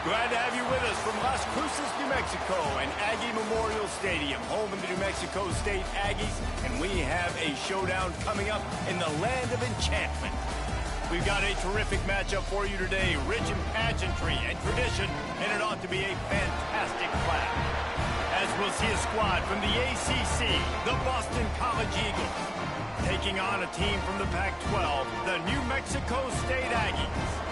Glad to have you with us from Las Cruces, New Mexico, and Aggie Memorial Stadium, home of the New Mexico State Aggies, and we have a showdown coming up in the land of enchantment. We've got a terrific matchup for you today, rich in pageantry and tradition, and it ought to be a fantastic clash. As we'll see a squad from the ACC, the Boston College Eagles, taking on a team from the Pac-12, the New Mexico State Aggies.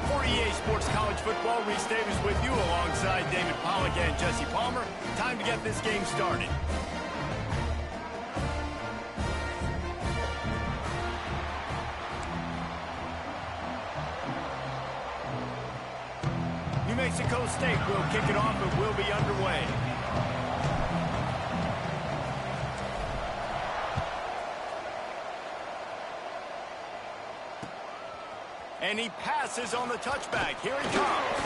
For EA Sports College Football, Reese Davis with you alongside David Pollack and Jesse Palmer. Time to get this game started. New Mexico State will kick it off and will be underway. And he passes on the touchback. Here he comes.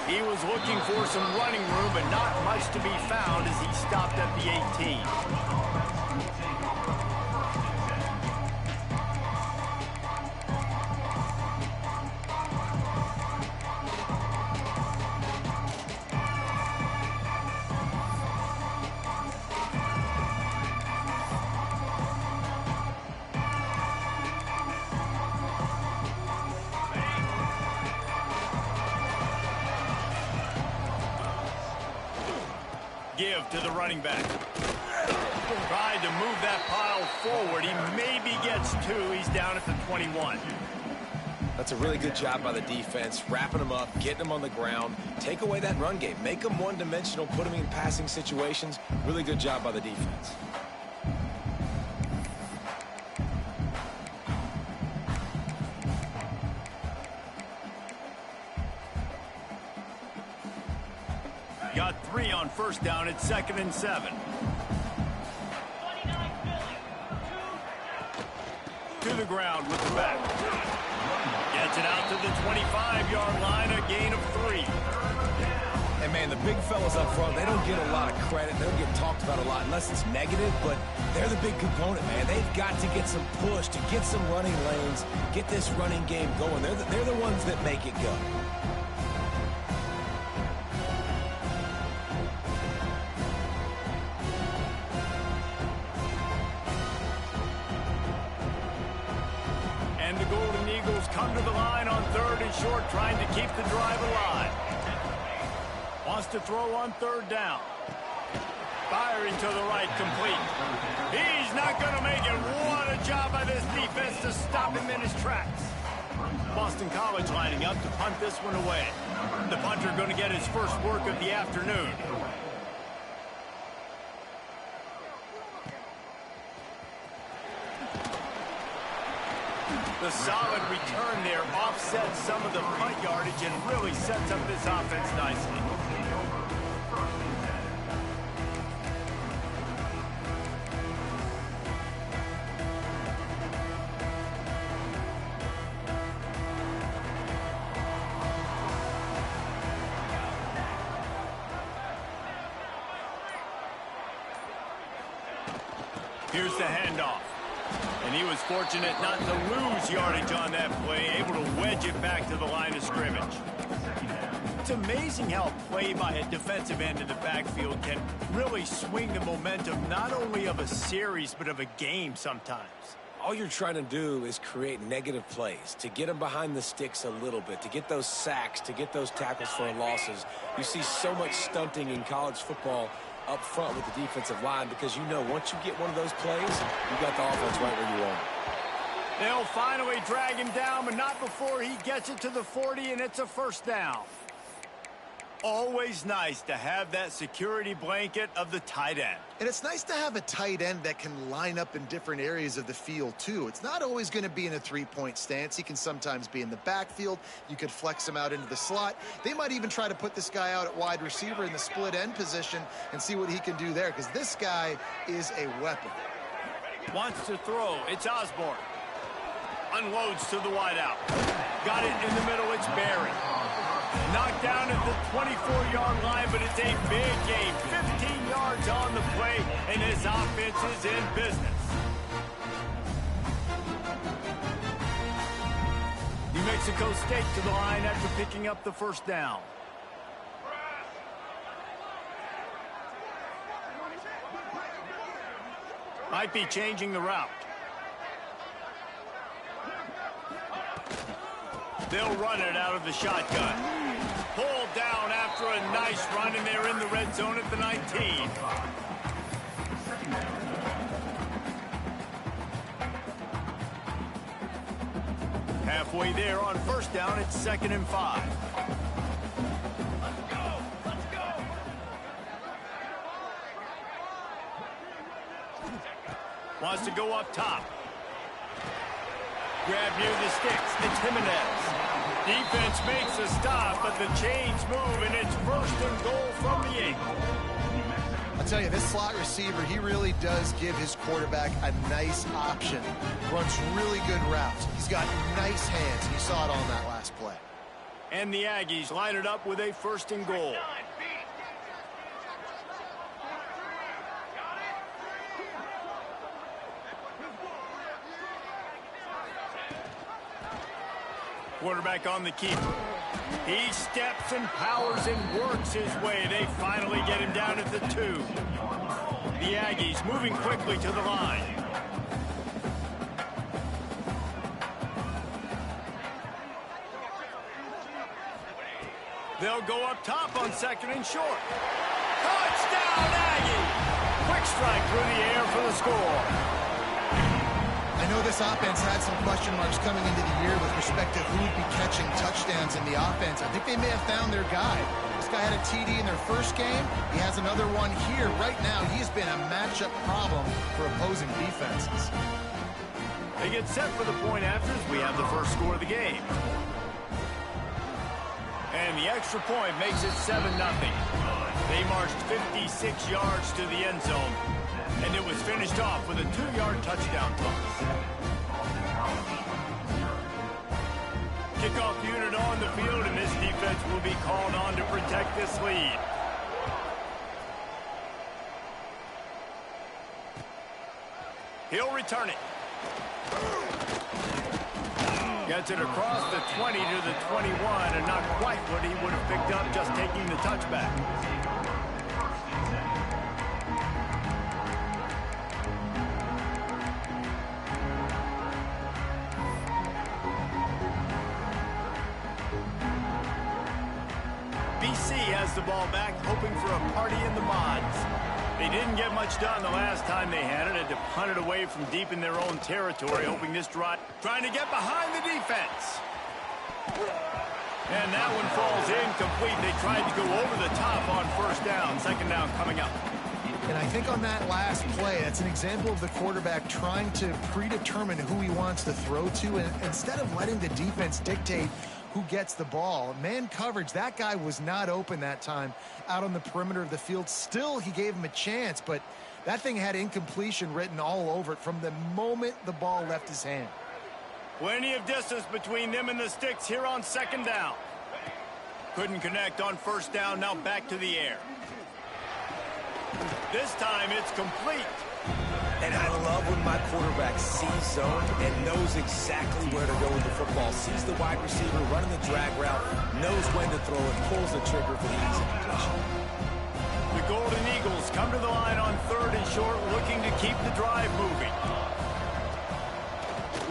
He was looking for some running room, but not much to be found as he stopped at the 18. Give to the running back. Tried to move that pile forward. He maybe gets two. He's down at the 21. That's a really good job by the defense, wrapping them up, getting them on the ground. Take away that run game. Make them one-dimensional, put them in passing situations. Really good job by the defense. Got 3 on first down at 2nd and 7. To the ground with the back. Gets it out to the 25-yard line, a gain of 3. And, man, the big fellas up front, they don't get a lot of credit. They don't get talked about a lot unless it's negative, but they're the big component, man. They've got to get some push, to get some running lanes, get this running game going. They're the ones that make it go. Come to the line on 3rd and short, trying to keep the drive alive. Wants to throw on 3rd down. Firing to the right, complete. He's not going to make it. What a job by this defense to stop him in his tracks. Boston College lining up to punt this one away. The punter going to get his first work of the afternoon. The solid return there offsets some of the punt yardage and really sets up this offense nicely. Here's the handoff. And he was fortunate not to lose yardage on that play, able to wedge it back to the line of scrimmage. It's amazing how a play by a defensive end in the backfield can really swing the momentum not only of a series but of a game sometimes. All you're trying to do is create negative plays, to get them behind the sticks a little bit, to get those sacks, to get those tackles for losses. You see so much stunting in college football up front with the defensive line because you know once you get one of those plays, you got the offense right where you want it. They'll finally drag him down, but not before he gets it to the 40, and it's a first down. Always nice to have that security blanket of the tight end. And it's nice to have a tight end that can line up in different areas of the field, too. It's not always going to be in a three-point stance. He can sometimes be in the backfield. You could flex him out into the slot. They might even try to put this guy out at wide receiver in the split end position and see what he can do there, because this guy is a weapon. Wants to throw. It's Osborne. Unloads to the wideout. Got it in the middle. It's Barry. Knocked down at the 24-yard line, but it's a big game. 15 yards on the play, and his offense is in business. New Mexico State to the line after picking up the first down. Might be changing the route. They'll run it out of the shotgun. Pulled down after a nice run, and they're in the red zone at the 19. Halfway there on first down, it's 2nd and 5. Let's go! Let's go! Wants to go up top. Grab near the sticks. It's Jimenez. Defense makes a stop, but the chains move, and it's 1st and goal from the 8. I'll tell you, this slot receiver, he really does give his quarterback a nice option. Runs really good routes. He's got nice hands. You saw it on that last play. And the Aggies line it up with a 1st and goal. Quarterback on the keeper. He steps and powers and works his way. They finally get him down at the 2. The Aggies moving quickly to the line. They'll go up top on 2nd and short. Touchdown, Aggie! Quick strike through the air for the score. I know this offense had some question marks coming into the year with respect to who would be catching touchdowns in the offense. I think they may have found their guy. This guy had a TD in their first game. He has another one here. Right now, he's been a matchup problem for opposing defenses. They get set for the point afters. We have the first score of the game. And the extra point makes it 7-0. They marched 56 yards to the end zone. And it was finished off with a 2-yard touchdown toss. Kickoff unit on the field, and this defense will be called on to protect this lead. He'll return it. Gets it across the 20 to the 21, and not quite what he would have picked up just taking the touchback. BC has the ball back, hoping for a party in the mods. They didn't get much done the last time they had it. Had to punt it away from deep in their own territory, hoping this drive, trying to get behind the defense. And that one falls incomplete. They tried to go over the top on 1st down. 2nd down coming up. And I think on that last play, that's an example of the quarterback trying to predetermine who he wants to throw to, and instead of letting the defense dictate who gets the ball. Man coverage, that guy was not open that time out on the perimeter of the field. Still, he gave him a chance, but that thing had incompletion written all over it from the moment the ball left his hand. Plenty of distance between them and the sticks here on 2nd down. Couldn't connect on 1st down, now back to the air. This time it's complete. And I love when my quarterback sees zone and knows exactly where to go with the football. Sees the wide receiver running the drag route, knows when to throw it, pulls the trigger for the easy completion. The Golden Eagles come to the line on 3rd and short, looking to keep the drive moving.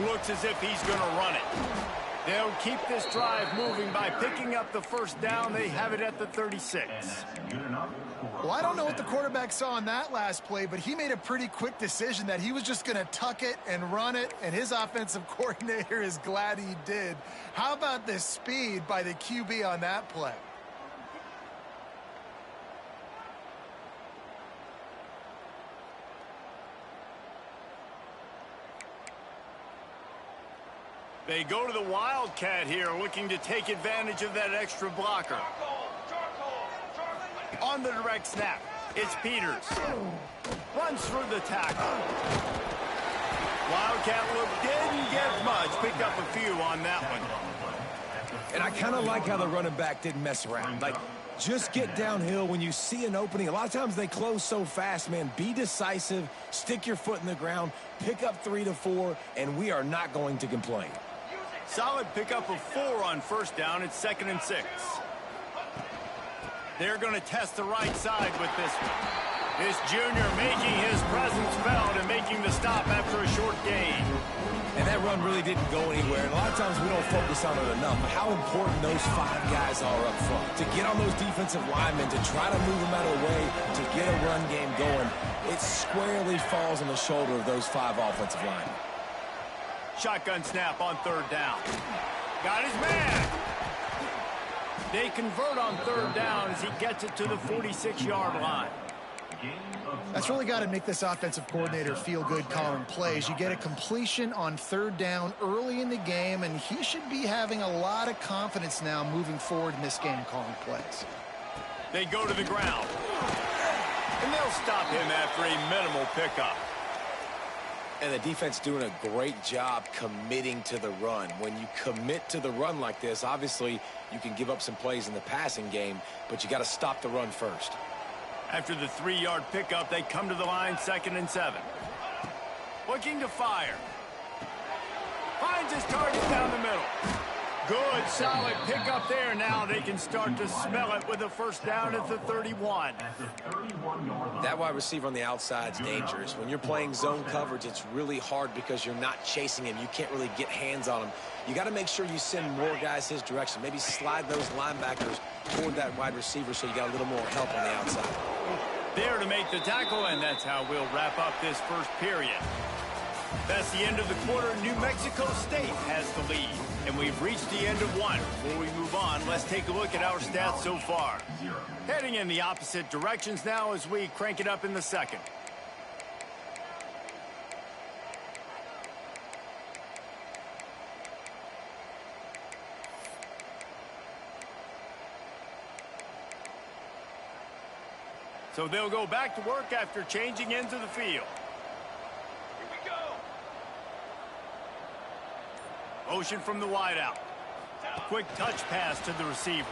Looks as if he's going to run it. They'll keep this drive moving by picking up the 1st down. They have it at the 36. Well, I don't know what the quarterback saw on that last play, but he made a pretty quick decision that he was just going to tuck it and run it, and his offensive coordinator is glad he did. How about the speed by the QB on that play? They go to the Wildcat here, looking to take advantage of that extra blocker. On the direct snap, it's Peters. Runs through the tackle. Wildcat look didn't get much. Picked up a few on that one. And I kind of like how the running back didn't mess around. Like, just get downhill when you see an opening. A lot of times they close so fast, man. Be decisive, stick your foot in the ground, pick up 3 to 4, and we are not going to complain. Solid pickup of 4 on 1st down. It's 2nd and 6. They're going to test the right side with this one. This junior making his presence felt and making the stop after a short gain. And that run really didn't go anywhere. And a lot of times we don't focus on it enough. But how important those 5 guys are up front. To get on those defensive linemen, to try to move them out of the way, to get a run game going, it squarely falls on the shoulder of those 5 offensive linemen. Shotgun snap on 3rd down. Got his man. They convert on 3rd down as he gets it to the 46-yard line. That's really got to make this offensive coordinator feel good calling plays. You get a completion on 3rd down early in the game, and he should be having a lot of confidence now moving forward in this game calling plays. They go to the ground. And they'll stop him after a minimal pickup. And the defense doing a great job committing to the run. When you commit to the run like this, obviously you can give up some plays in the passing game, but you got to stop the run first. After the 3-yard pickup, they come to the line, 2nd and 7. Looking to fire. Finds his target down the middle. Good, solid pickup there. Now they can start to smell it with a 1st down at the 31. That wide receiver on the outside is dangerous. When you're playing zone coverage, it's really hard because you're not chasing him. You can't really get hands on him. You got to make sure you send more guys his direction. Maybe slide those linebackers toward that wide receiver so you got a little more help on the outside. There to make the tackle, and that's how we'll wrap up this 1st period. That's the end of the quarter. New Mexico State has the lead, and we've reached the end of 1. Before we move on, let's take a look at our stats so far. Heading in the opposite directions now as we crank it up in the 2nd. So they'll go back to work after changing into the field. Motion from the wideout. Quick touch pass to the receiver.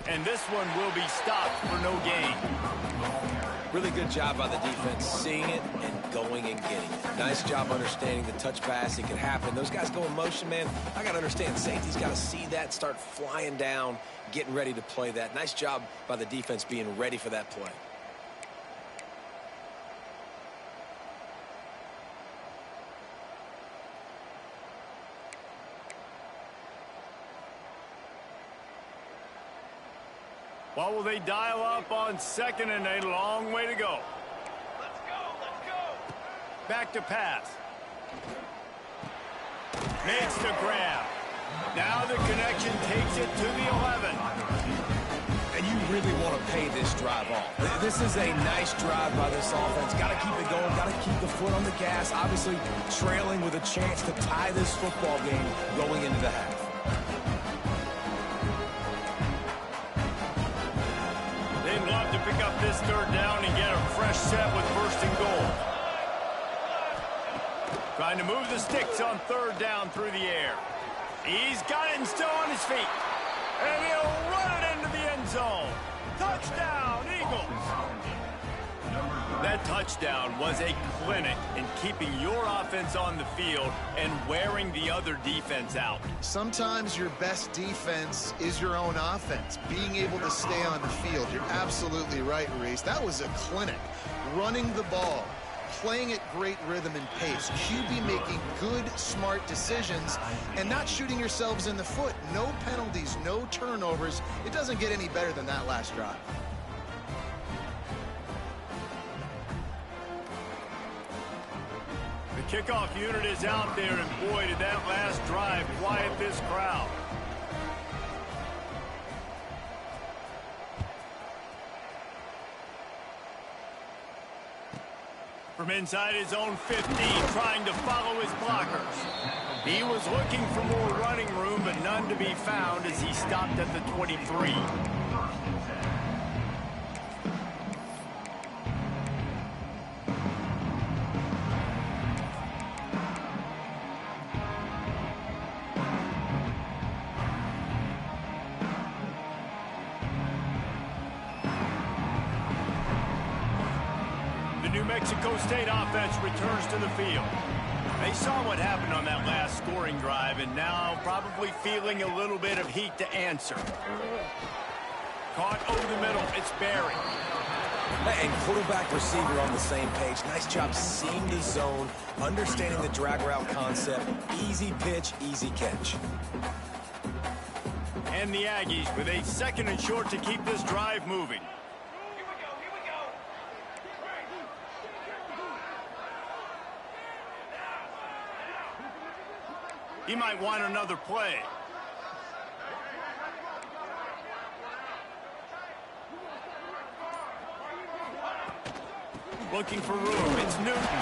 And this one will be stopped for no gain. Really good job by the defense, seeing it and going and getting it. Nice job understanding the touch pass. It can happen. Those guys go in motion, man. I got to understand, safety's got to see that, start flying down, getting ready to play that. Nice job by the defense being ready for that play. What will they dial up on 2nd and a long way to go? Let's go. Back to pass. Makes the grab. Now the connection takes it to the 11. And you really want to pay this drive off. This is a nice drive by this offense. Got to keep it going. Got to keep the foot on the gas. Obviously trailing with a chance to tie this football game going into the half. They'd love to pick up this 3rd down and get a fresh set with 1st and goal. Trying to move the sticks on 3rd down through the air. He's got it and still on his feet. And he'll run it into the end zone. Touchdown, Eagles. That touchdown was a clinic in keeping your offense on the field and wearing the other defense out. Sometimes your best defense is your own offense, being able to stay on the field. You're absolutely right, Reese. That was a clinic. Running the ball, playing at great rhythm and pace. QB making good, smart decisions and not shooting yourselves in the foot. No penalties, no turnovers. It doesn't get any better than that last drive. The kickoff unit is out there, and boy, did that last drive quiet this crowd. From inside his own 15, trying to follow his blockers. He was looking for more running room, but none to be found as he stopped at the 23. New Mexico State offense returns to the field. They saw what happened on that last scoring drive and now probably feeling a little bit of heat to answer. Caught over the middle. It's Barry. And quarterback, receiver on the same page. Nice job seeing the zone, understanding the drag route concept. Easy pitch, easy catch. And the Aggies with a 2nd and short to keep this drive moving. He might want another play. Looking for room. It's Newton.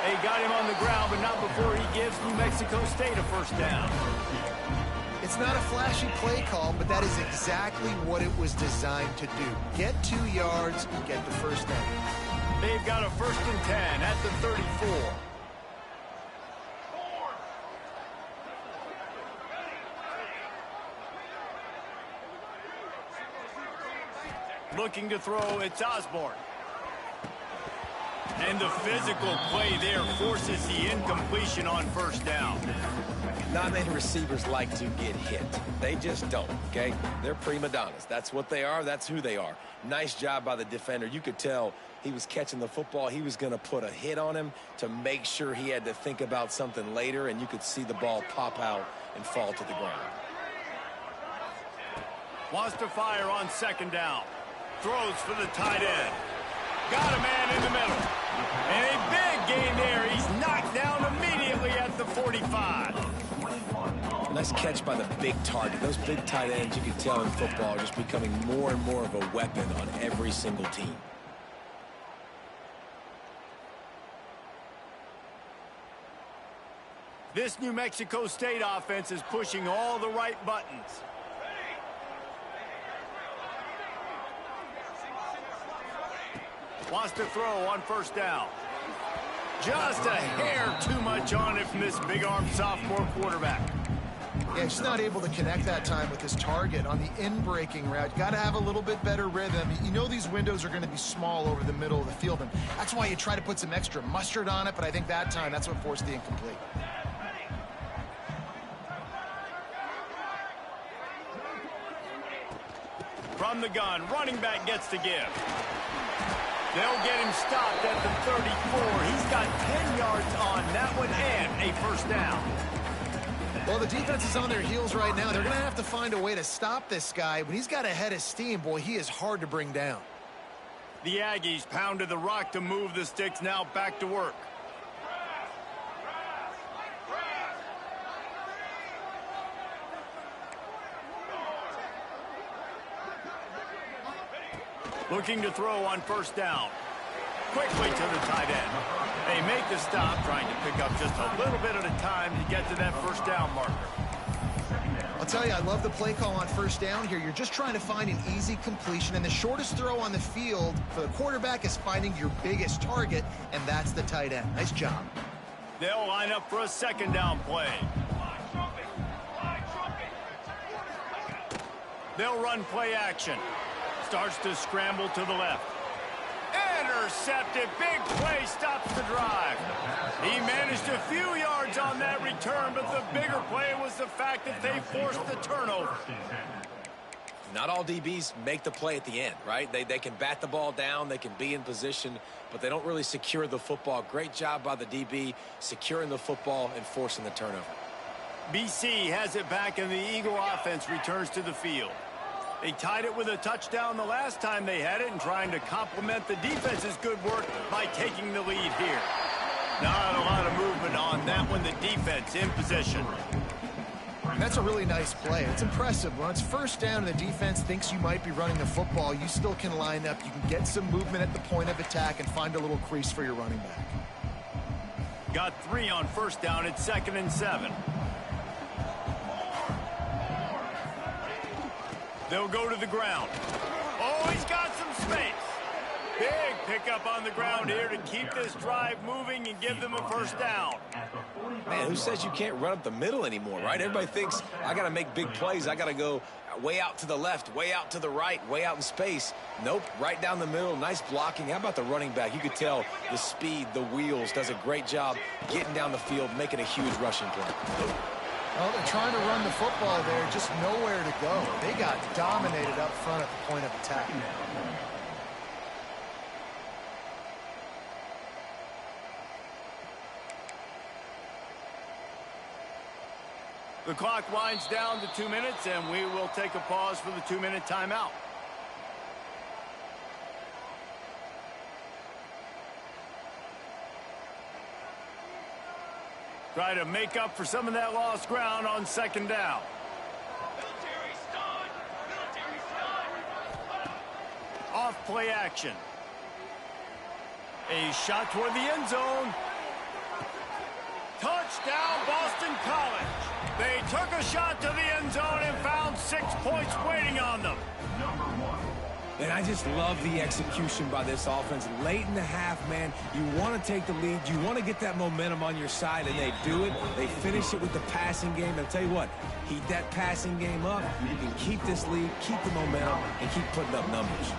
They got him on the ground, but not before he gives New Mexico State a first down. It's not a flashy play call, but that is exactly what it was designed to do. Get 2 yards, get the first down. They've got a 1st and 10 at the 34. Looking to throw, it's Osborne. And the physical play there forces the incompletion on first down. Not many receivers like to get hit. They just don't, okay? They're prima donnas. That's what they are. That's who they are. Nice job by the defender. You could tell he was catching the football. He was going to put a hit on him to make sure he had to think about something later, and you could see the ball pop out and fall to the ground. Wants to fire on 2nd down. Throws for the tight end. Got a man in the middle. And a big gain there. He's knocked down immediately at the 45. Nice catch by the big target. Those big tight ends, you can tell in football, are just becoming more and more of a weapon on every single team. This New Mexico State offense is pushing all the right buttons. Wants to throw on 1st down. Just a hair too much on it from this big-armed sophomore quarterback. Yeah, just not able to connect that time with his target on the in-breaking route. Got to have a little bit better rhythm. You know these windows are going to be small over the middle of the field, and that's why you try to put some extra mustard on it, but I think that time, that's what forced the incomplete. From the gun, running back gets to give. They'll get him stopped at the 34. He's got 10 yards on that one and a first down. Well, the defense is on their heels right now. They're going to have to find a way to stop this guy. When he's got a head of steam, boy, he is hard to bring down. The Aggies pounded the rock to move the sticks, now back to work. Looking to throw on 1st down. Quickly to the tight end. They make the stop, trying to pick up just a little bit at a time to get to that first down marker. I'll tell you, I love the play call on 1st down here. You're just trying to find an easy completion, and the shortest throw on the field for the quarterback is finding your biggest target, and that's the tight end. Nice job. They'll line up for a 2nd down play. They'll run play action. Starts to scramble to the left. Intercepted. Big play stops the drive. He managed a few yards on that return, but the bigger play was the fact that they forced the turnover. Not all DBs make the play at the end, right? They can bat the ball down, they can be in position, but they don't really secure the football. Great job by the DB securing the football and forcing the turnover. BC has it back, and the Eagle offense returns to the field. They tied it with a touchdown the last time they had it and trying to complement the defense's good work by taking the lead here. Not a lot of movement on that one. The defense in position. That's a really nice play. It's impressive. When it's 1st down and the defense thinks you might be running the football, you still can line up. You can get some movement at the point of attack and find a little crease for your running back. Got 3 on 1st down. It's 2nd and 7. They'll go to the ground. Oh, he's got some space. Big pickup on the ground here to keep this drive moving and give them a first down. Man, who says you can't run up the middle anymore, right? Everybody thinks I got to make big plays. I got to go way out to the left, way out to the right, way out in space. Nope, right down the middle. Nice blocking. How about the running back? You could tell the speed, the wheels, does a great job getting down the field, making a huge rushing play. Well, they're trying to run the football there, just nowhere to go. They got dominated up front at the point of attack. The clock winds down to 2 minutes, and we will take a pause for the 2-minute timeout. Try to make up for some of that lost ground on second down. Off play action. A shot toward the end zone. Touchdown, Boston College. They took a shot to the end zone and found 6 points waiting on them. And I just love the execution by this offense. Late in the half, man, you want to take the lead. You want to get that momentum on your side, and they do it. They finish it with the passing game. And I'll tell you what, heat that passing game up. You can keep this lead, keep the momentum, and keep putting up numbers.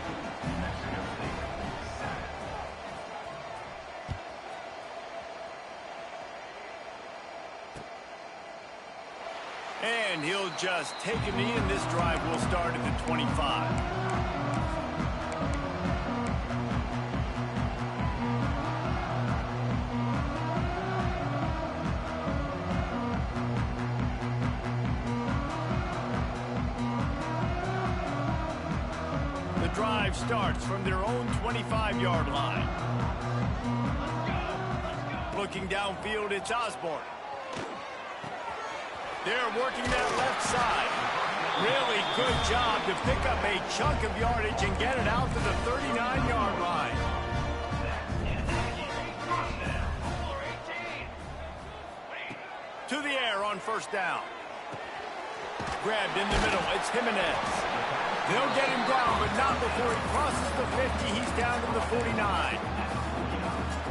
And he'll just take a knee, and this drive will start at the 25. The drive starts from their own 25-yard line. Looking downfield, it's Osborne. They're working that left side. Really good job to pick up a chunk of yardage and get it out to the 39-yard line. To the air on first down. Grabbed in the middle. It's Jimenez. They'll get him down, but not before he crosses the 50. He's down to the 49.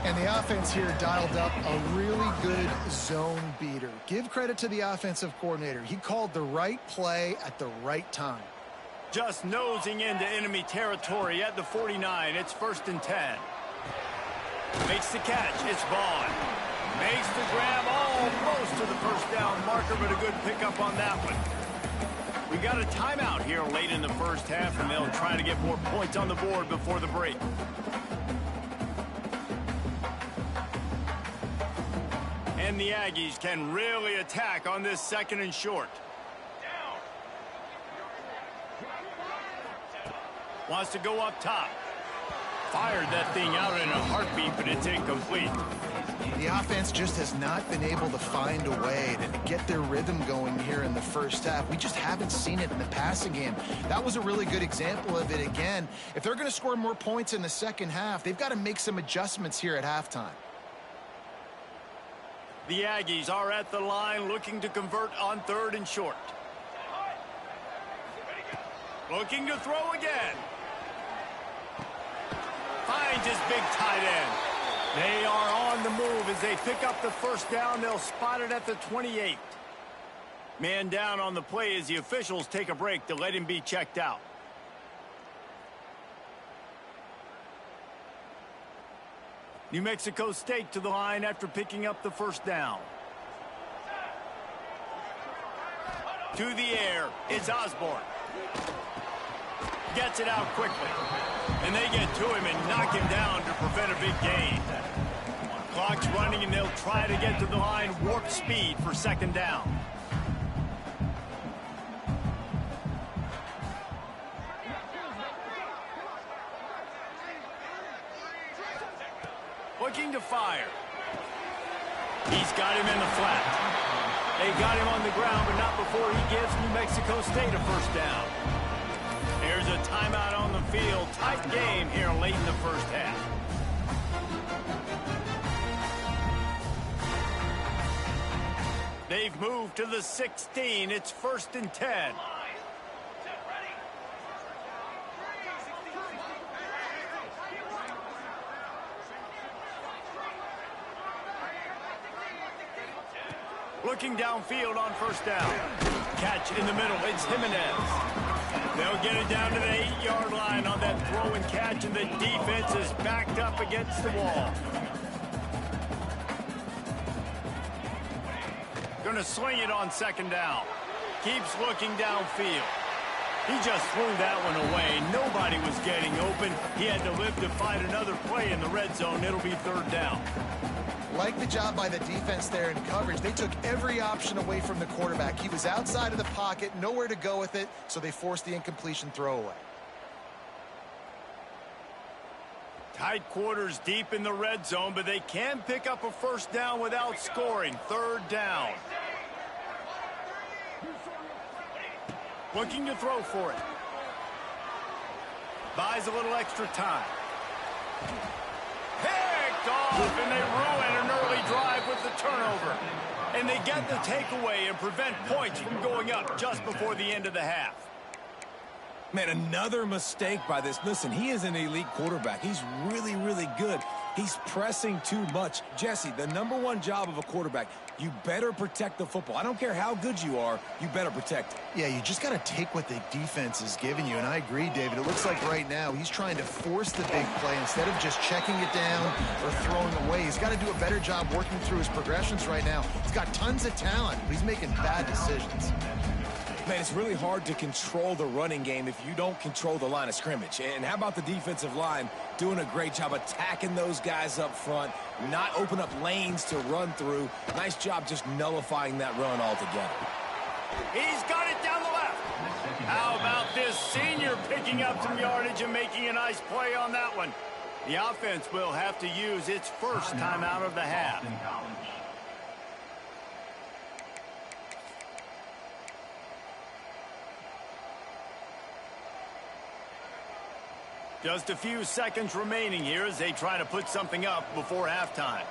And the offense here dialed up a really good zone beater. Give credit to the offensive coordinator. He called the right play at the right time. Just nosing into enemy territory at the 49. It's 1st and 10. Makes the catch. It's Vaughn. Makes the grab almost to the first down marker, but a good pickup on that one. We got a timeout here late in the first half, and they'll try to get more points on the board before the break. And the Aggies can really attack on this 2nd and short. Wants to go up top. Fired that thing out in a heartbeat, but it's incomplete. The offense just has not been able to find a way to get their rhythm going here in the first half. We just haven't seen it in the passing game. That was a really good example of it again. If they're going to score more points in the second half, they've got to make some adjustments here at halftime. The Aggies are at the line looking to convert on 3rd and short. Looking to throw again. Finds his big tight end. They are on the move as they pick up the first down. They'll spot it at the 28. Man down on the play as the officials take a break to let him be checked out. New Mexico State to the line after picking up the first down. To the air, it's Osborne. Gets it out quickly. And they get to him and knock him down to prevent a big gain. Clock's running, and they'll try to get to the line warp speed for 2nd down. Looking to fire. He's got him in the flat. They got him on the ground, but not before he gives New Mexico State a first down. There's a timeout on the field. Tight game here late in the first half. They've moved to the 16. It's 1st and 10. Looking downfield on first down. Catch in the middle. It's Jimenez. They'll get it down to the 8-yard line on that throw and catch, and the defense is backed up against the wall. Going to sling it on 2nd down. Keeps looking downfield. He just threw that one away. Nobody was getting open. He had to live to fight another play in the red zone. It'll be third down. Like the job by the defense there in coverage. They took every option away from the quarterback. He was outside of the pocket, nowhere to go with it, so they forced the incompletion throwaway. Tight quarters deep in the red zone, but they can pick up a first down without scoring. Third down. Looking to throw for it. Buys a little extra time. Picked off, and they ruin an early drive with the turnover. And they get the takeaway and prevent points from going up just before the end of the half. Man, another mistake by this. Listen, he is an elite quarterback. He's really, really good. He's pressing too much. Jesse, the #1 job of a quarterback, you better protect the football. I don't care how good you are, you better protect it. Yeah, you just got to take what the defense is giving you, and I agree, David. It looks like right now he's trying to force the big play instead of just checking it down or throwing away. He's got to do a better job working through his progressions right now. He's got tons of talent, but he's making bad decisions. Man, it's really hard to control the running game if you don't control the line of scrimmage. And how about the defensive line doing a great job attacking those guys up front, not open up lanes to run through. Nice job just nullifying that run altogether. He's got it down the left. How about this senior picking up some yardage and making a nice play on that one? The offense will have to use its first time out of the half. Just a few seconds remaining here as they try to put something up before halftime.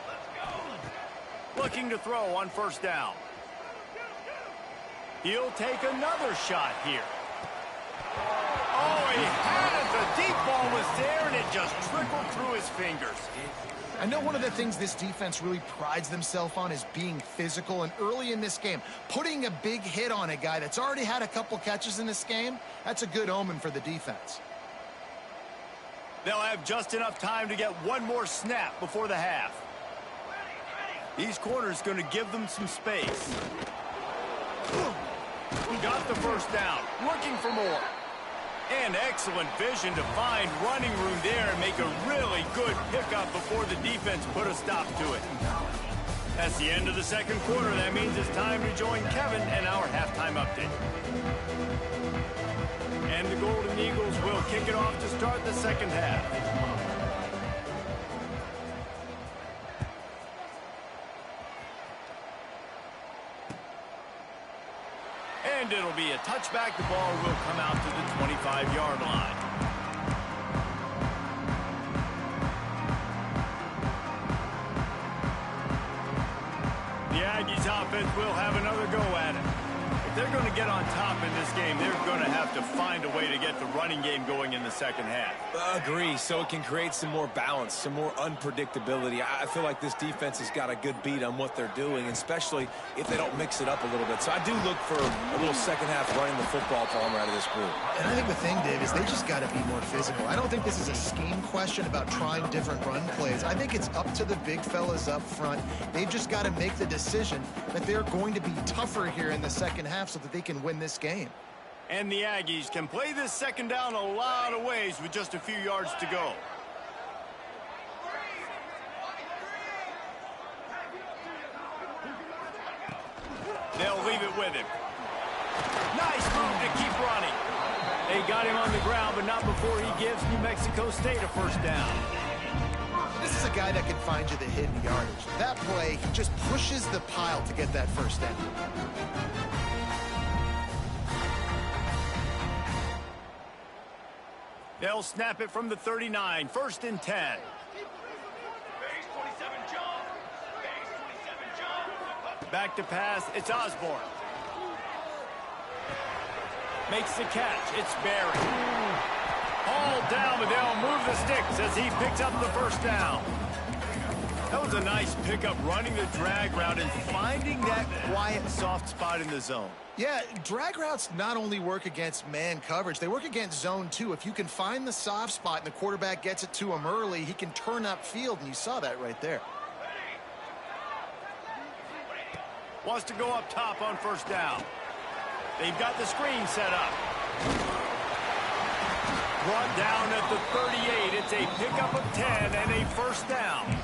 Looking to throw on first down. He'll take another shot here. Oh, he had it. The deep ball was there, and it just trickled through his fingers. I know one of the things this defense really prides themselves on is being physical, and early in this game, putting a big hit on a guy that's already had a couple catches in this game, that's a good omen for the defense. They'll have just enough time to get one more snap before the half. These corners going to give them some space. Got the first down. Looking for more. And excellent vision to find running room there and make a really good pickup before the defense put a stop to it. That's the end of the second quarter. That means it's time to join Kevin and our halftime update. And the Golden Eagles will kick it off to start the second half. And it'll be a touchback. The ball will come out to the 25-yard line. The Aggies offense will have another go at it. If they're going to get on top in this game, they're going to have to find a way to get the running game going in the second half. Agree, so it can create some more balance, some more unpredictability. I feel like this defense has got a good beat on what they're doing, especially if they don't mix it up a little bit. So I do look for a little second half running the football from out of this group. And I think the thing, Dave, is they just got to be more physical. I don't think this is a scheme question about trying different run plays. I think it's up to the big fellas up front. They've just got to make the decision that they're going to be tougher here in the second half so that they can win this game. And the Aggies can play this second down a lot of ways with just a few yards to go. They'll leave it with him. Nice move to keep running. They got him on the ground, but not before he gives New Mexico State a first down. This is a guy that can find you the hidden yardage. That play, he just pushes the pile to get that first down. They'll snap it from the 39, 1st and 10. Back to pass, it's Osborne. Makes the catch, it's Barry. Hauled down, but they'll move the sticks as he picks up the first down. That was a nice pickup, running the drag route and finding that quiet, soft spot in the zone. Yeah, drag routes not only work against man coverage, they work against zone too. If you can find the soft spot and the quarterback gets it to him early, he can turn upfield, and you saw that right there. Wants to go up top on first down. They've got the screen set up. Brought down at the 38. It's a pickup of 10 and a first down.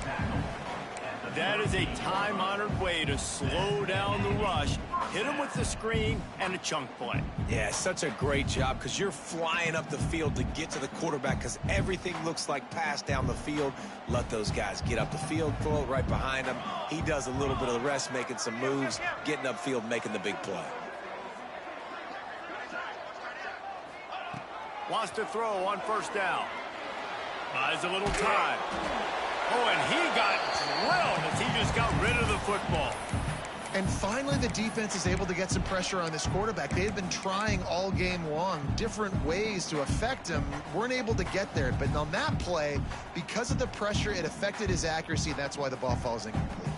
That is a time-honored way to slow down the rush, hit him with the screen, and a chunk play. Yeah, such a great job because you're flying up the field to get to the quarterback because everything looks like pass down the field. Let those guys get up the field, throw it right behind him. He does a little bit of the rest, making some moves, getting upfield, making the big play. Wants to throw on first down. Buys a little time. Oh, and he got drilled as he just got rid of the football. And finally, the defense is able to get some pressure on this quarterback. They've been trying all game long different ways to affect him. Weren't able to get there. But on that play, because of the pressure, it affected his accuracy. That's why the ball falls incomplete.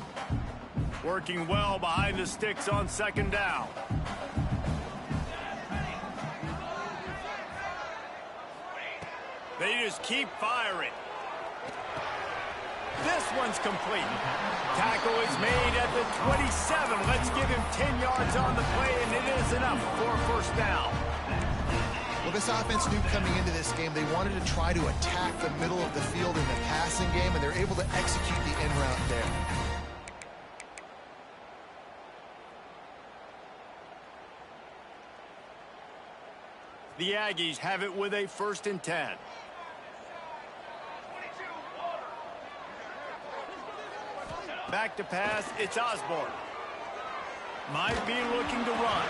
Working well behind the sticks on second down. They just keep firing. This one's complete. Tackle is made at the 27. Let's give him 10 yards on the play, and it is enough for a first down. Well, this offense knew coming into this game they wanted to try to attack the middle of the field in the passing game, and they're able to execute the in route there. The Aggies have it with a 1st and 10. Back to pass, it's Osborne. Might be looking to run.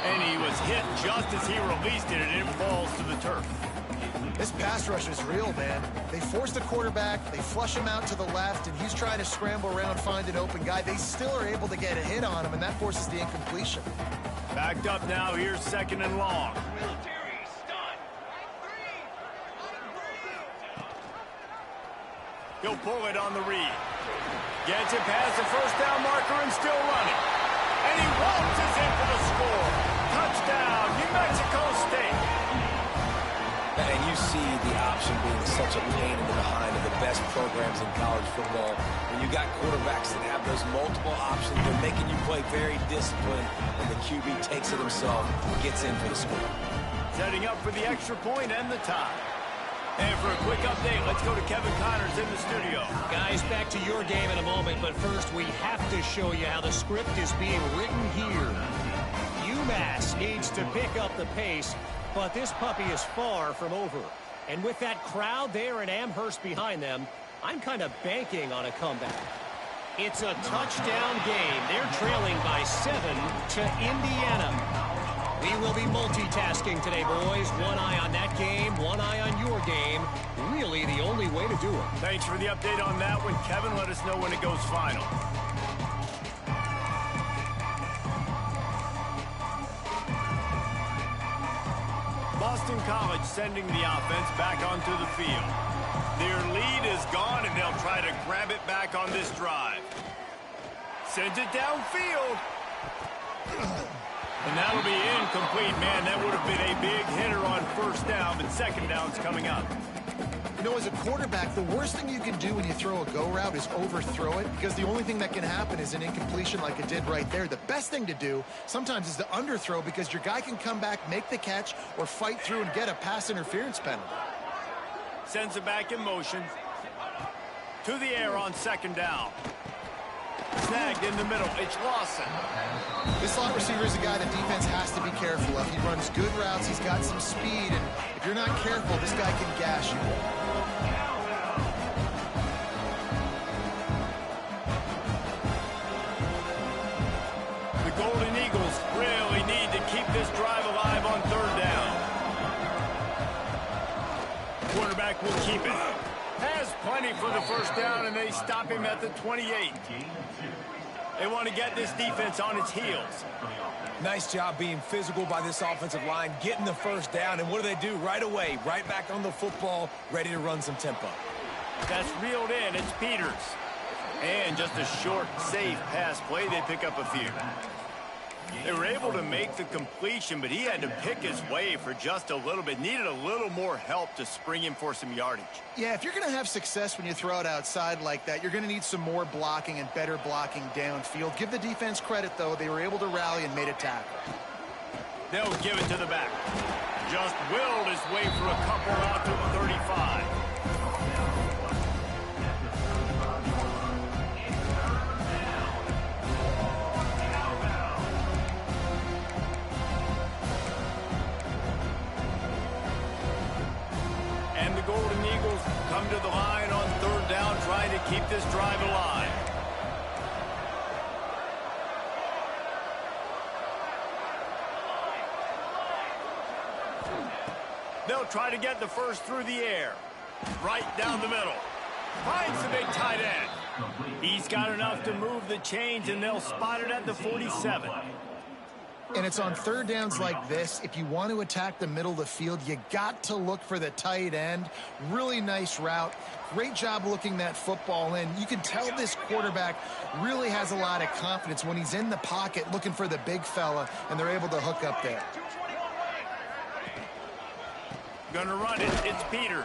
And he was hit just as he released it, and it falls to the turf. This pass rush is real, man. They force the quarterback, they flush him out to the left, and he's trying to scramble around, find an open guy. They still are able to get a hit on him, and that forces the incompletion. Backed up now, here's 2nd and long. He'll pull it on the read. Gets it past the first down marker and still running. And he waltzes in for the score. Touchdown, New Mexico State. And you see the option being such a pain in the behind of the best programs in college football. When you got quarterbacks that have those multiple options, they're making you play very disciplined, and the QB takes it himself, gets in for the score. Setting up for the extra point and the tie. And for a quick update, let's go to Kevin Connors in the studio. Guys, back to your game in a moment, but first we have to show you how the script is being written here. UMass needs to pick up the pace, but this puppy is far from over. And with that crowd there in Amherst behind them, I'm kind of banking on a comeback. It's a touchdown game. They're trailing by 7 to Indiana. We will be multitasking today, boys. One eye on that game, one eye on your game. Really the only way to do it. Thanks for the update on that one, Kevin. Let us know when it goes final. Boston College sending the offense back onto the field. Their lead is gone, and they'll try to grab it back on this drive. Sends it downfield. And that'll be incomplete. Man, that would have been a big hitter on first down, but second down's coming up. You know, as a quarterback, the worst thing you can do when you throw a go route is overthrow it, because the only thing that can happen is an incompletion like it did right there. The best thing to do sometimes is to underthrow, because your guy can come back, make the catch, or fight through and get a pass interference penalty. Sends it back in motion. To the air on second down. Snagged in the middle. It's Lawson. This slot receiver is a guy the defense has to be careful of. He runs good routes. He's got some speed. And if you're not careful, this guy can gash you. The Golden Eagles really need to keep this drive alive on third down. Quarterback will keep it. Has plenty for the first down, and they stop him at the 28. They want to get this defense on its heels. Nice job being physical by this offensive line, getting the first down, and what do? Right away, right back on the football, ready to run some tempo. That's reeled in. It's Peters. And just a short, safe pass play. They pick up a few. They were able to make the completion, but he had to pick his way for just a little bit. Needed a little more help to spring him for some yardage. Yeah, if you're going to have success when you throw it outside like that, you're going to need some more blocking and better blocking downfield. Give the defense credit, though. They were able to rally and made a tackle. They'll give it to the back. Just willed his way for a couple out to the 35. And the Golden Eagles come to the line on third down, trying to keep this drive alive. They'll try to get the first through the air. Right down the middle. Finds the big tight end. He's got enough to move the chains, and they'll spot it at the 47. And it's on third downs like this. If you want to attack the middle of the field, you got to look for the tight end. Really nice route. Great job looking that football in. You can tell this quarterback really has a lot of confidence when he's in the pocket looking for the big fella, and they're able to hook up there. Gonna run it. It's Peters.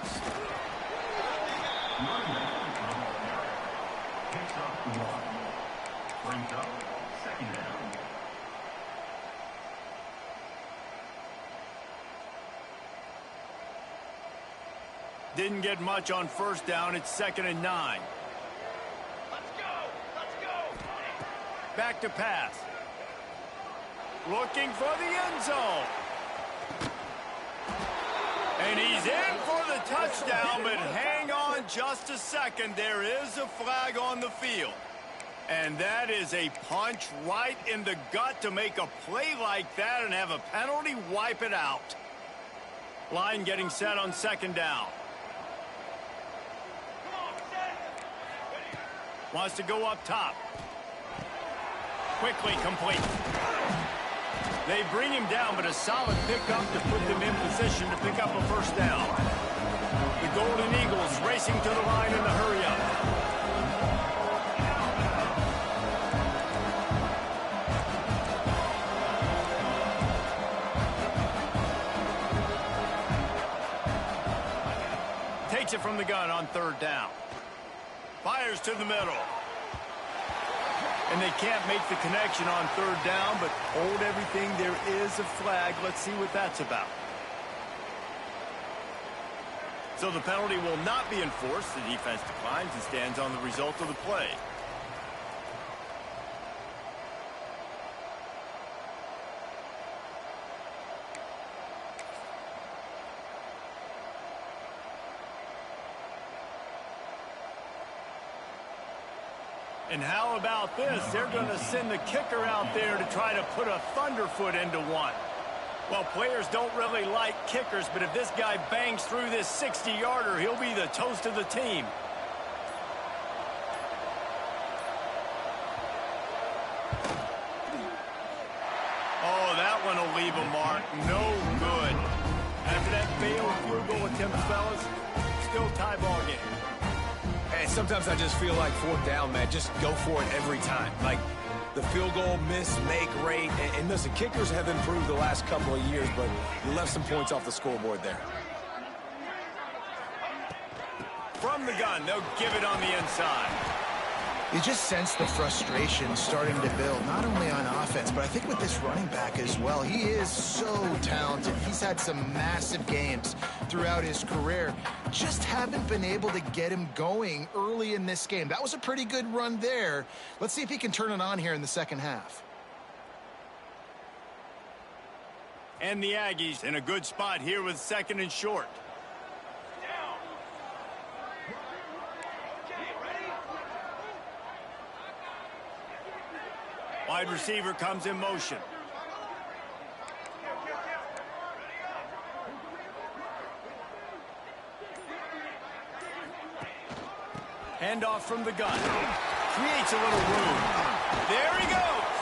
Didn't get much on first down. It's 2nd and 9. Let's go. Back to pass. Looking for the end zone. And he's in for the touchdown, but hang on just a second. There is a flag on the field. And that is a punch right in the gut to make a play like that and have a penalty wipe it out. Line getting set on 2nd down. Wants to go up top. Quickly complete. They bring him down, but a solid pickup to put them in position to pick up a first down. The Golden Eagles racing to the line in the hurry-up. Takes it from the gun on third down. Fires to the middle. And they can't make the connection on third down, but hold everything. There is a flag. Let's see what that's about. So the penalty will not be enforced. The defense declines and stands on the result of the play. And how about this? They're going to send the kicker out there to try to put a thunderfoot into one. Well, players don't really like kickers, but if this guy bangs through this 60-yarder, he'll be the toast of the team. Oh, that one will leave a mark. No good. After that failed field goal attempt, fellas, still tie ball game. Hey, sometimes I just feel like fourth down, man. Just go for it every time. Like the field goal miss, make rate. And listen, kickers have improved the last couple of years, but you left some points off the scoreboard there. From the gun, they'll give it on the inside. You just sense the frustration starting to build, not only on offense, but I think with this running back as well. He is so talented. He's had some massive games throughout his career. Just haven't been able to get him going early in this game. That was a pretty good run there. Let's see if he can turn it on here in the second half. And the Aggies in a good spot here with 2nd and short. Wide receiver comes in motion. Handoff from the gun. Creates a little room. There he goes.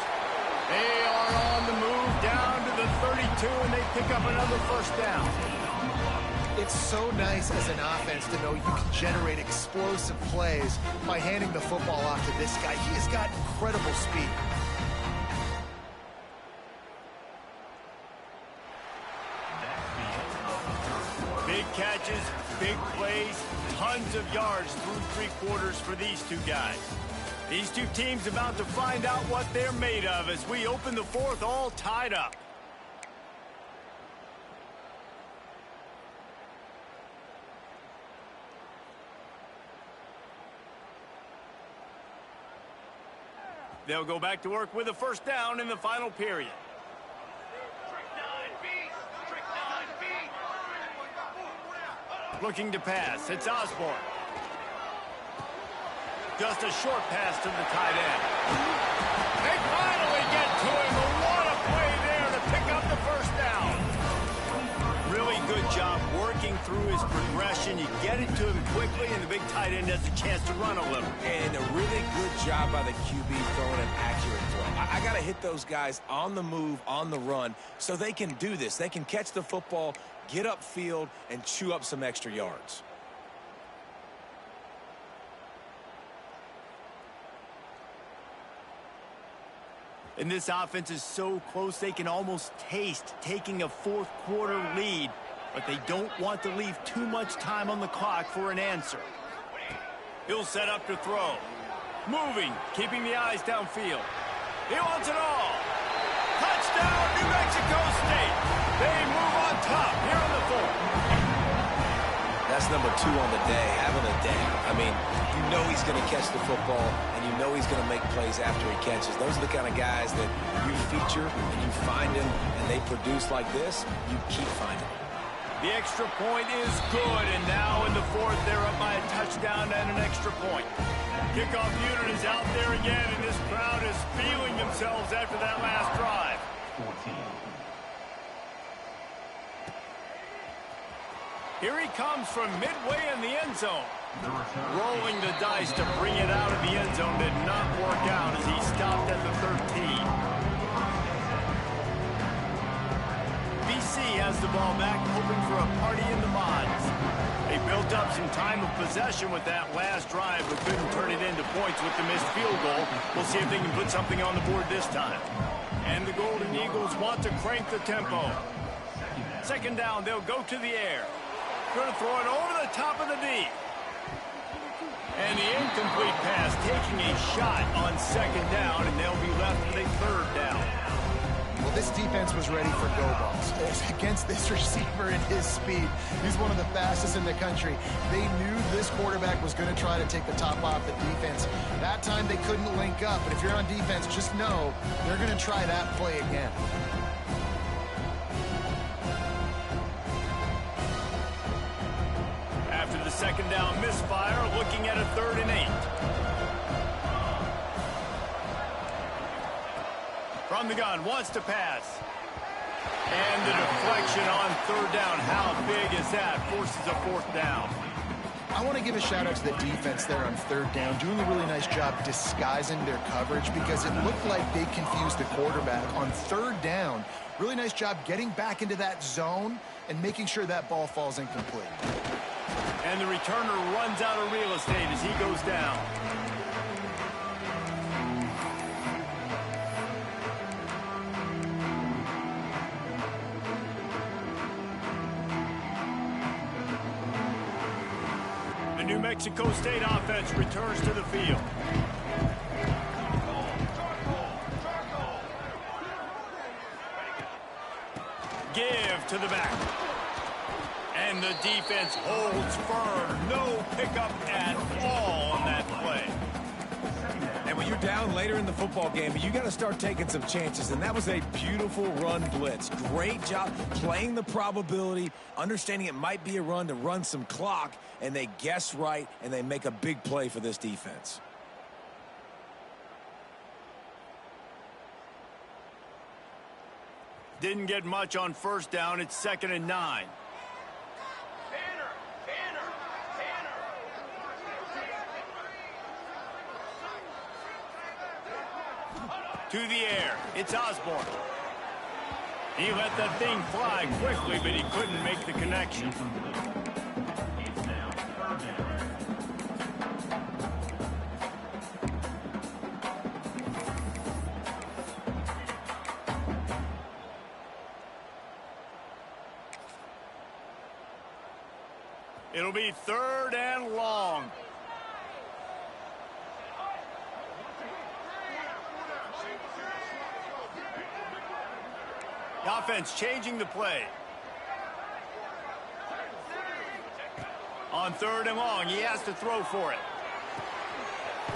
They are on the move down to the 32, and they pick up another first down. It's so nice as an offense to know you can generate explosive plays by handing the football off to this guy. He has got incredible speed. Big catches, big plays, tons of yards through three quarters for these two guys. These two teams about to find out what they're made of as we open the fourth all tied up. They'll go back to work with a first down in the final period. Looking to pass. It's Osborne. Just a short pass to the tight end. They finally get to him. What a play there to pick up the first down. Really good job working through his progression. You get it to him quickly, and the big tight end has a chance to run a little. And a really good job by the QB throwing an accurate throw. I got to hit those guys on the move, on the run, so they can do this. They can catch the football, get upfield, and chew up some extra yards. And this offense is so close they can almost taste taking a fourth quarter lead, but they don't want to leave too much time on the clock for an answer. He'll set up to throw. Moving, keeping the eyes downfield. He wants it all. Touchdown, New Mexico State. They move on top here in the fourth. That's number 2 on the day, having a day. I mean, you know he's going to catch the football, and you know he's going to make plays after he catches. Those are the kind of guys that you feature, and you find them, and they produce like this, you keep finding them. The extra point is good, and now in the fourth, they're up by a touchdown and an extra point. Kickoff unit is out there again, and this crowd is feeling themselves after that last drive. 14. Here he comes from midway in the end zone. Rolling the dice to bring it out of the end zone did not work out as he stopped at the 13. BC has the ball back, hoping for a party in the mods. They built up some time of possession with that last drive, but couldn't turn it into points with the missed field goal. We'll see if they can put something on the board this time. And the Golden Eagles want to crank the tempo. Second down, they'll go to the air. Going to throw it over the top of the D. And the incomplete pass taking a shot on second down, and they'll be left with a third down. Well, this defense was ready for go balls. Against this receiver and his speed, he's one of the fastest in the country. They knew this quarterback was going to try to take the top off the defense. That time they couldn't link up, but if you're on defense, just know they're going to try that play again. After the second down misfire, looking at a 3rd and 8. From the gun, wants to pass. And the deflection on 3rd down. How big is that? Forces a 4th down. I want to give a shout out to the defense there on 3rd down, doing a really nice job disguising their coverage because it looked like they confused the quarterback on 3rd down. Really nice job getting back into that zone and making sure that ball falls incomplete. And the returner runs out of real estate as he goes down. The New Mexico State offense returns to the field. Give to the back. And the defense holds firm. No pickup at all on that play. And when you're down later in the football game, you got to start taking some chances. And that was a beautiful run blitz. Great job playing the probability, understanding it might be a run to run some clock, and they guess right, and they make a big play for this defense. Didn't get much on 1st down. It's 2nd and 9. To the air. It's Osborne. He let that thing fly quickly, but he couldn't make the connection. It'll be 3rd and long. The offense changing the play. On 3rd and long, he has to throw for it.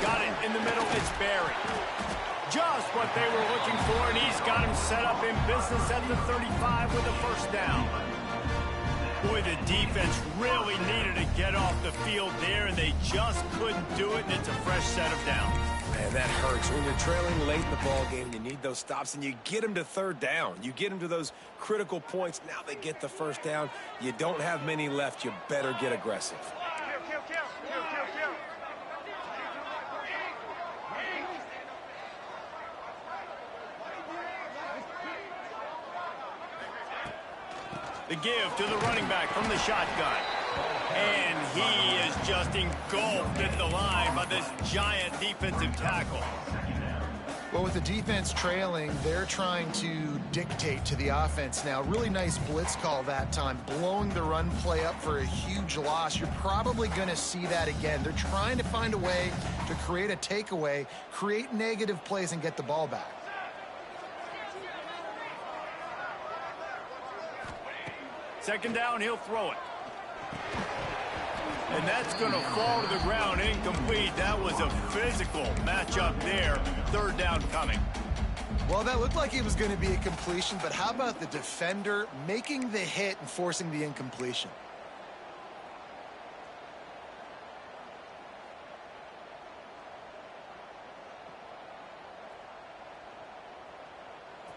Got it in the middle, it's Barry. Just what they were looking for, and he's got him set up in business at the 35 with a first down. Boy, the defense really needed to get off the field there, and they just couldn't do it, and it's a fresh set of downs. Man, that hurts. When you're trailing late in the ball game, you need those stops, and you get them to third down. You get them to those critical points. Now they get the first down. You don't have many left. You better get aggressive. The give to the running back from the shotgun. And he is just engulfed at the line by this giant defensive tackle. Well, with the defense trailing, they're trying to dictate to the offense now. Really nice blitz call that time, blowing the run play up for a huge loss. You're probably going to see that again. They're trying to find a way to create a takeaway, create negative plays, and get the ball back. Second down, he'll throw it. And that's going to fall to the ground, incomplete. That was a physical matchup there. Third down coming. Well, that looked like it was going to be a completion, but how about the defender making the hit and forcing the incompletion?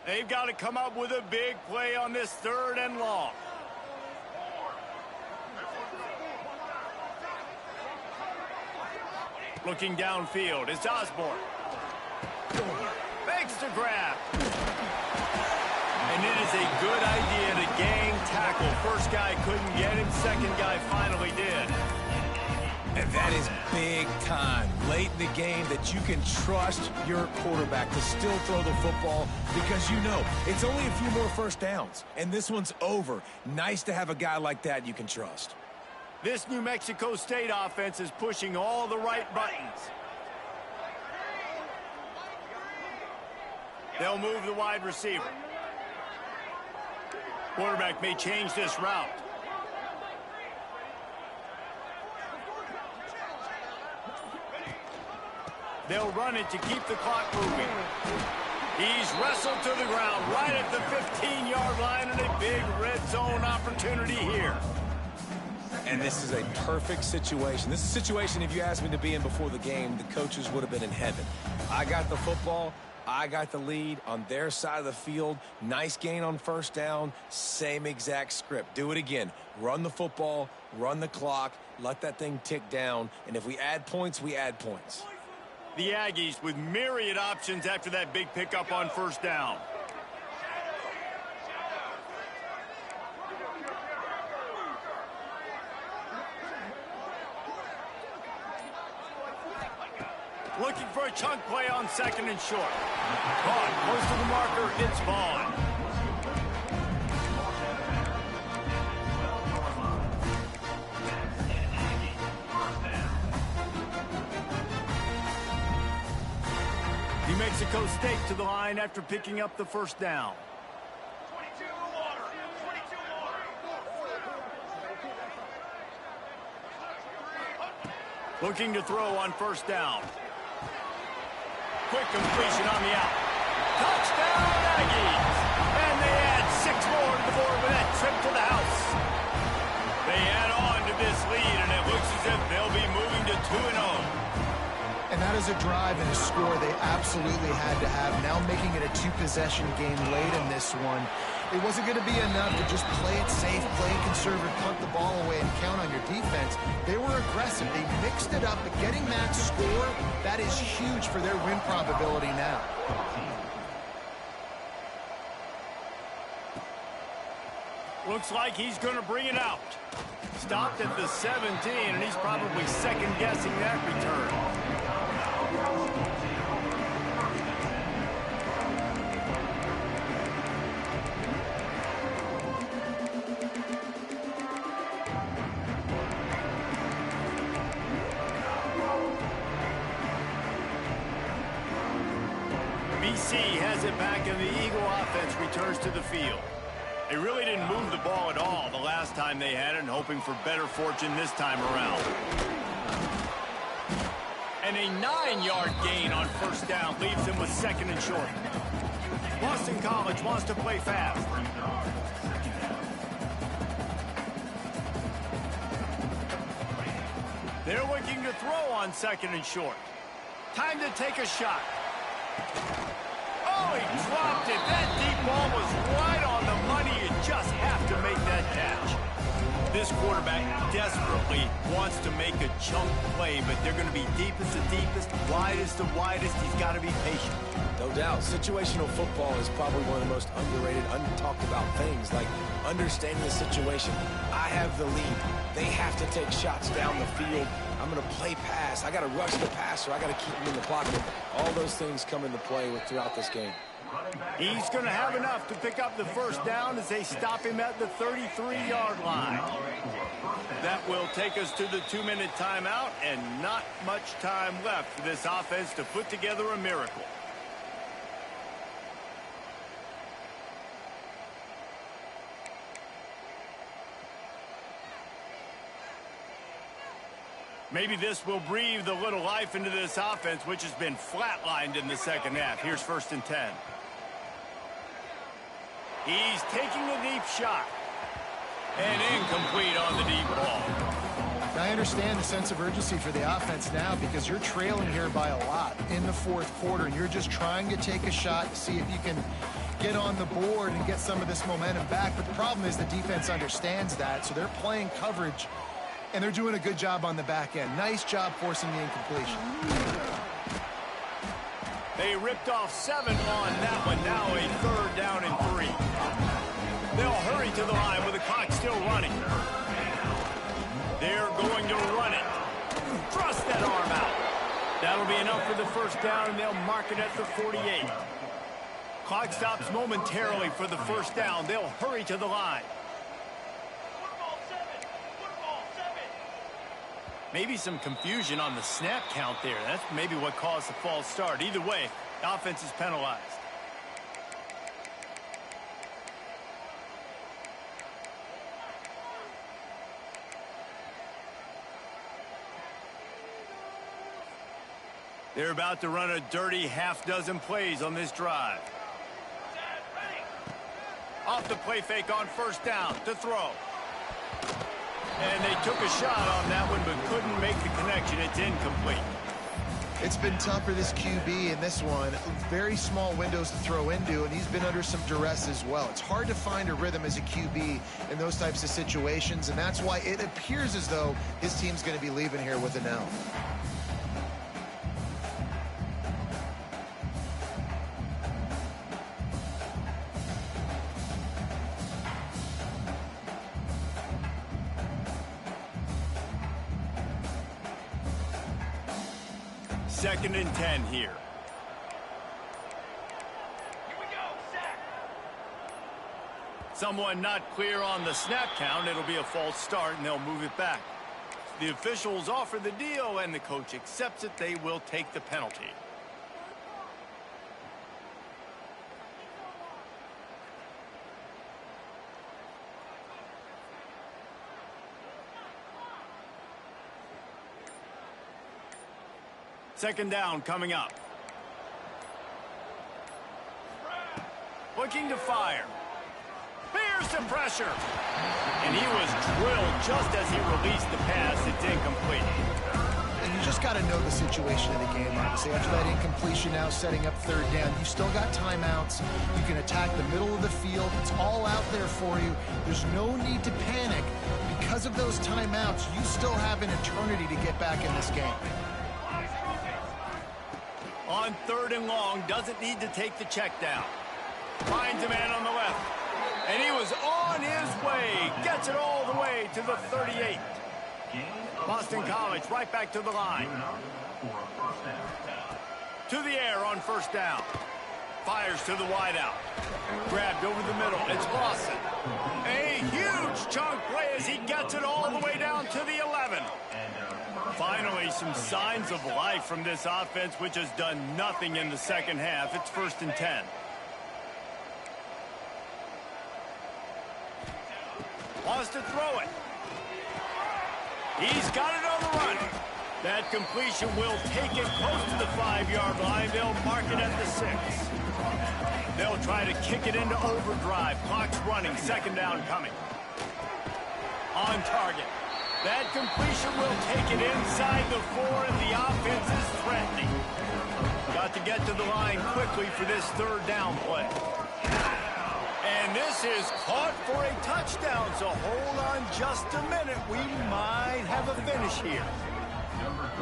They've got to come up with a big play on this third and long. Looking downfield is Osborne. Makes the grab. And it is a good idea to gang tackle. First guy couldn't get him. Second guy finally did. And that is big time late in the game that you can trust your quarterback to still throw the football because you know it's only a few more first downs. And this one's over. Nice to have a guy like that you can trust. This New Mexico State offense is pushing all the right buttons. They'll move the wide receiver. Quarterback may change this route. They'll run it to keep the clock moving. He's wrestled to the ground right at the 15-yard line, and a big red zone opportunity here. And this is a perfect situation. This is a situation, if you asked me to be in before the game, the coaches would have been in heaven. I got the football. I got the lead on their side of the field. Nice gain on first down. Same exact script. Do it again. Run the football, run the clock, let that thing tick down. And if we add points, we add points. The Aggies with myriad options after that big pickup on first down. Looking for a chunk play on second and short. Caught close to the marker. It's Vaughn. New Mexico State to the line after picking up the first down. Looking to throw on first down. Quick completion on the out. Touchdown, Aggies! And they add 6 more to the board with that trip to the house. They add on to this lead, and it looks as if they'll be moving to 2-0. And that is a drive and a score they absolutely had to have. Now making it a 2-possession game late in this one. It wasn't going to be enough to just play it safe, play it conservative, punt the ball away, and count on your defense. They were aggressive. They mixed it up, but getting that score, that is huge for their win probability now. Looks like he's going to bring it out. Stopped at the 17, and he's probably second-guessing that return. BC has it back, and the Eagle offense returns to the field. They really didn't move the ball at all the last time they had it, and hoping for better fortune this time around. And a 9-yard gain on first down leaves him with second and short. Boston College wants to play fast. They're looking to throw on second and short. Time to take a shot. Oh, he dropped it. That deep ball was right on the money. You just have to make that catch. This quarterback desperately wants to make a chunk play, but they're going to be deepest of deepest, widest of widest. He's got to be patient. No doubt. Situational football is probably one of the most underrated, untalked about things, like understanding the situation. I have the lead. They have to take shots down the field. I'm going to play pass. I got to rush the passer. I got to keep him in the pocket. All those things come into play throughout this game. He's going to have enough to pick up the first down as they stop him at the 33-yard line. That will take us to the 2-minute timeout, and not much time left for this offense to put together a miracle. Maybe this will breathe a little life into this offense, which has been flatlined in the second half. Here's 1st and 10. He's taking a deep shot. And incomplete on the deep ball. I understand the sense of urgency for the offense now because you're trailing here by a lot in the fourth quarter, and you're just trying to take a shot to see if you can get on the board and get some of this momentum back. But the problem is the defense understands that, so they're playing coverage, and they're doing a good job on the back end. Nice job forcing the incompletion. They ripped off 7 on that one. Now a 3rd down and 3. They'll hurry to the line with the clock still running. They're going to run it. Thrust that arm out. That'll be enough for the first down, and they'll mark it at the 48. Clock stops momentarily for the first down. They'll hurry to the line. Maybe some confusion on the snap count there. That's maybe what caused the false start. Either way, the offense is penalized. They're about to run a dirty half-dozen plays on this drive. Off the play fake on first down to throw. And they took a shot on that one, but couldn't make the connection. It's incomplete. It's been tough for this QB in this one. Very small windows to throw into, and he's been under some duress as well. It's hard to find a rhythm as a QB in those types of situations, and that's why it appears as though his team's going to be leaving here with an L. Second and 10 here. Someone not clear on the snap count. It'll be a false start, and they'll move it back. The officials offer the deal, and the coach accepts it. They will take the penalty. Second down coming up. Looking to fire. Here's the pressure. And he was drilled just as he released the pass. It's incomplete. And you just got to know the situation of the game, obviously. After that incompletion now setting up third down, you've still got timeouts. You can attack the middle of the field. It's all out there for you. There's no need to panic. Because of those timeouts, you still have an eternity to get back in this game. On 3rd and long, doesn't need to take the check down. Finds a man on the left. And he was on his way. Gets it all the way to the 38. Boston College right back to the line. To the air on first down. Fires to the wideout. Grabbed over the middle. It's Lawson. A huge chunk play as he gets it all the way down to the 11. Finally, some signs of life from this offense, which has done nothing in the second half. It's 1st and 10. Wants to throw it. He's got it on the run. That completion will take it close to the 5-yard line. They'll mark it at the 6. They'll try to kick it into overdrive. Clock's running. Second down coming. On target. That completion will take it inside the 4, and the offense is threatening. Got to get to the line quickly for this third down play. And this is caught for a touchdown, so hold on just a minute. We might have a finish here.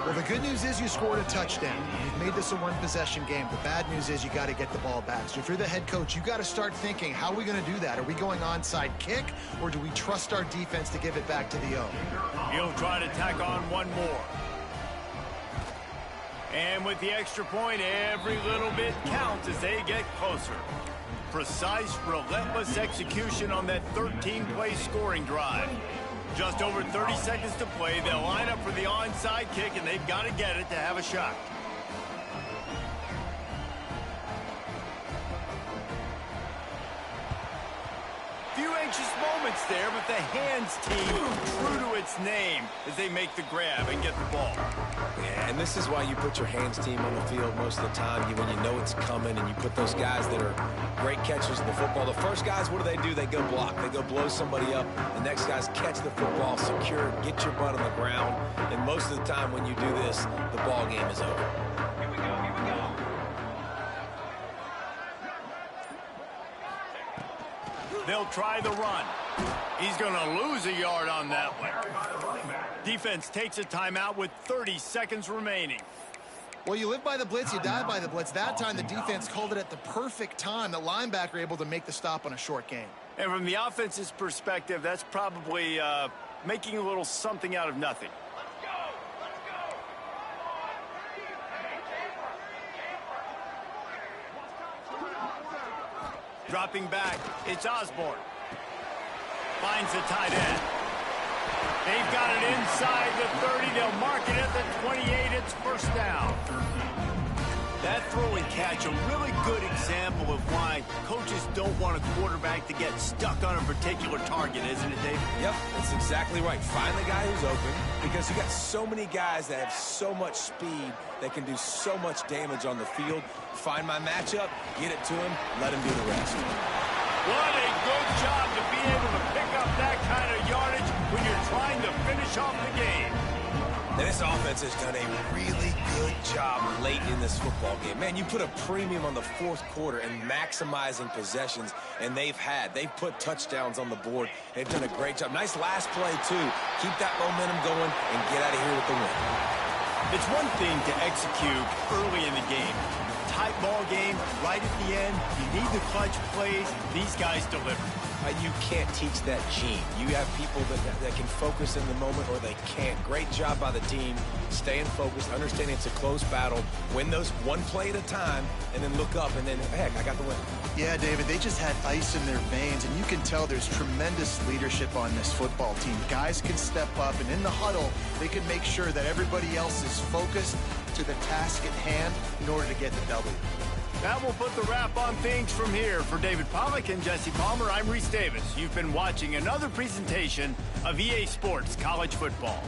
Well, the good news is you scored a touchdown. You've made this a one-possession game. The bad news is you got to get the ball back. So if you're the head coach, you got to start thinking, how are we going to do that? Are we going onside kick, or do we trust our defense to give it back to the O? He'll try to tack on one more. And with the extra point, every little bit counts as they get closer. Precise, relentless execution on that 13-play scoring drive. Just over 30 seconds to play. They'll line up for the onside kick, and they've got to get it to have a shot. Few anxious moments there, but the hands team true to its name as they make the grab and get the ball. Yeah, and this is why you put your hands team on the field most of the time when you know it's coming, and you put those guys that are great catchers of the football. The first guys, what do? They go block. They go blow somebody up. The next guys catch the football, secure, get your butt on the ground. And most of the time when you do this, the ball game is over. Here we go. They'll try the run. He's going to lose a yard on that one. Defense takes a timeout with 30 seconds remaining. Well, you live by the blitz, you die by the blitz. That time the defense called it at the perfect time. The linebacker able to make the stop on a short gain. And from the offense's perspective, that's probably making a little something out of nothing. Dropping back, it's Osborne. Finds the tight end. They've got it inside the 30. They'll mark it at the 28. It's first down. That throw and catch, a really good example of why coaches don't want a quarterback to get stuck on a particular target, isn't it, Dave? Yep, that's exactly right. Find the guy who's open, because you got so many guys that have so much speed that can do so much damage on the field. Find my matchup, get it to him, let him do the rest. What a good job to be able to pick up that kind of yardage when you're trying to finish off the game. And this offense has done a really good job late in this football game. Man, you put a premium on the fourth quarter and maximizing possessions, and they've put touchdowns on the board. They've done a great job. Nice last play, too. Keep that momentum going and get out of here with the win. It's one thing to execute early in the game. Tight ball game, right at the end. You need the clutch plays. These guys deliver. You can't teach that gene. You have people that can focus in the moment, or they can't. Great job by the team, staying focused, understanding it's a close battle, win those one play at a time, and then look up, and then, heck, I got the win. Yeah, David, they just had ice in their veins, and you can tell there's tremendous leadership on this football team. Guys can step up, and in the huddle, they can make sure that everybody else is focused to the task at hand in order to get the W. That will put the wrap on things from here. For David Pollack and Jesse Palmer, I'm Reese Davis. You've been watching another presentation of EA Sports College Football.